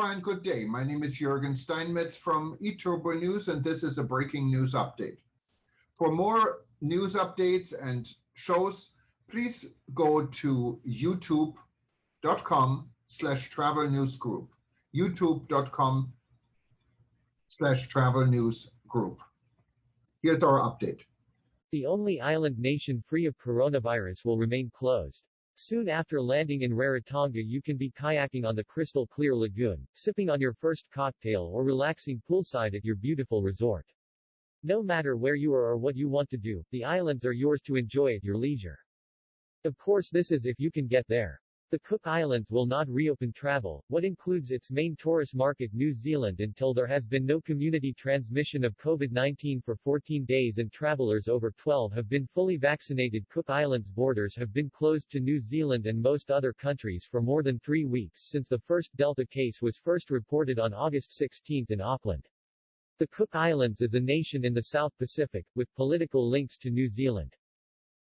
Aloha and good day. My name is Jürgen Steinmetz from eTurboNews, and this is a breaking news update. For more news updates and shows, please go to youtube.com/travel news group. youtube.com/travel news group. Here's our update. The only island nation free of coronavirus will remain closed. Soon after landing in Rarotonga, you can be kayaking on the crystal clear lagoon, sipping on your first cocktail or relaxing poolside at your beautiful resort. No matter where you are or what you want to do, the islands are yours to enjoy at your leisure. Of course, this is if you can get there. The Cook Islands will not reopen travel, what includes its main tourist market New Zealand, until there has been no community transmission of COVID-19 for 14 days and travelers over 12 have been fully vaccinated. Cook Islands borders have been closed to New Zealand and most other countries for more than 3 weeks since the first Delta case was first reported on August 16 in Auckland. The Cook Islands is a nation in the South Pacific, with political links to New Zealand.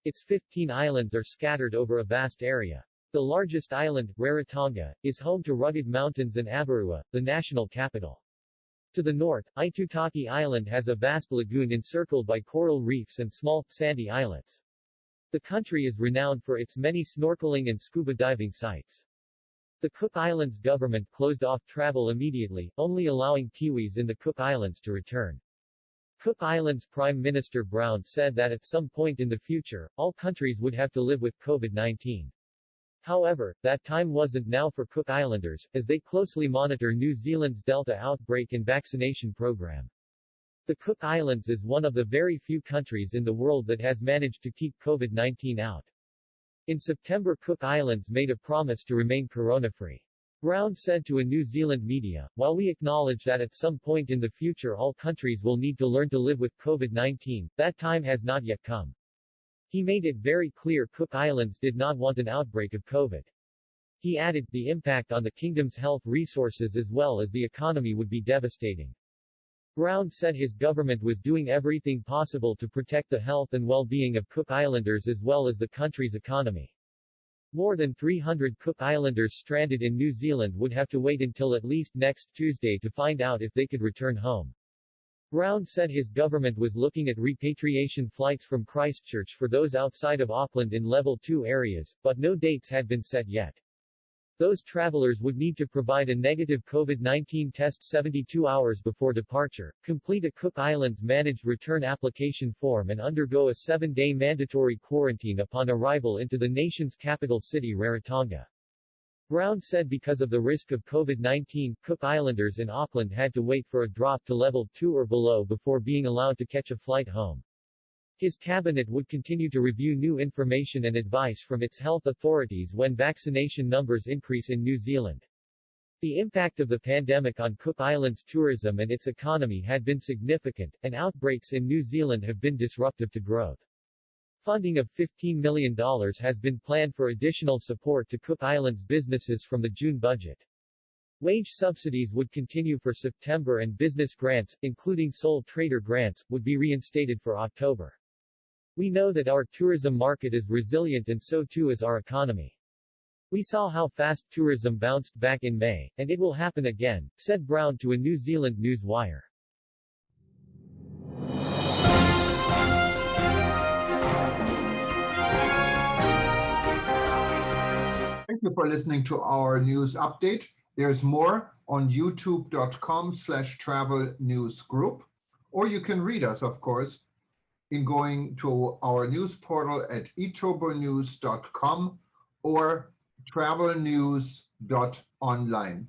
Its 15 islands are scattered over a vast area. The largest island, Rarotonga, is home to rugged mountains and Avarua, the national capital. To the north, Aitutaki Island has a vast lagoon encircled by coral reefs and small, sandy islets. The country is renowned for its many snorkeling and scuba diving sites. The Cook Islands government closed off travel immediately, only allowing Kiwis in the Cook Islands to return. Cook Islands Prime Minister Brown said that at some point in the future, all countries would have to live with COVID-19. However, that time wasn't now for Cook Islanders, as they closely monitor New Zealand's Delta outbreak and vaccination program. The Cook Islands is one of the very few countries in the world that has managed to keep COVID-19 out. In September, Cook Islands made a promise to remain corona-free. Brown said to a New Zealand media, "While we acknowledge that at some point in the future all countries will need to learn to live with COVID-19, that time has not yet come." He made it very clear Cook Islands did not want an outbreak of COVID. He added, the impact on the kingdom's health resources as well as the economy would be devastating. Brown said his government was doing everything possible to protect the health and well-being of Cook Islanders as well as the country's economy. More than 300 Cook Islanders stranded in New Zealand would have to wait until at least next Tuesday to find out if they could return home. Brown said his government was looking at repatriation flights from Christchurch for those outside of Auckland in Level 2 areas, but no dates had been set yet. Those travelers would need to provide a negative COVID-19 test 72 hours before departure, complete a Cook Islands managed return application form and undergo a 7-day mandatory quarantine upon arrival into the nation's capital city Rarotonga. Brown said because of the risk of COVID-19, Cook Islanders in Auckland had to wait for a drop to level 2 or below before being allowed to catch a flight home. His cabinet would continue to review new information and advice from its health authorities when vaccination numbers increase in New Zealand. The impact of the pandemic on Cook Islands tourism and its economy had been significant, and outbreaks in New Zealand have been disruptive to growth. Funding of $15 million has been planned for additional support to Cook Islands businesses from the June budget. Wage subsidies would continue for September and business grants, including sole trader grants, would be reinstated for October. We know that our tourism market is resilient and so too is our economy. We saw how fast tourism bounced back in May, and it will happen again, said Brown to a New Zealand news wire. Thank you for listening to our news update. There's more on youtube.com/travel news group, or you can read us, of course, in going to our news portal at eTurboNews.com or travelnews.online.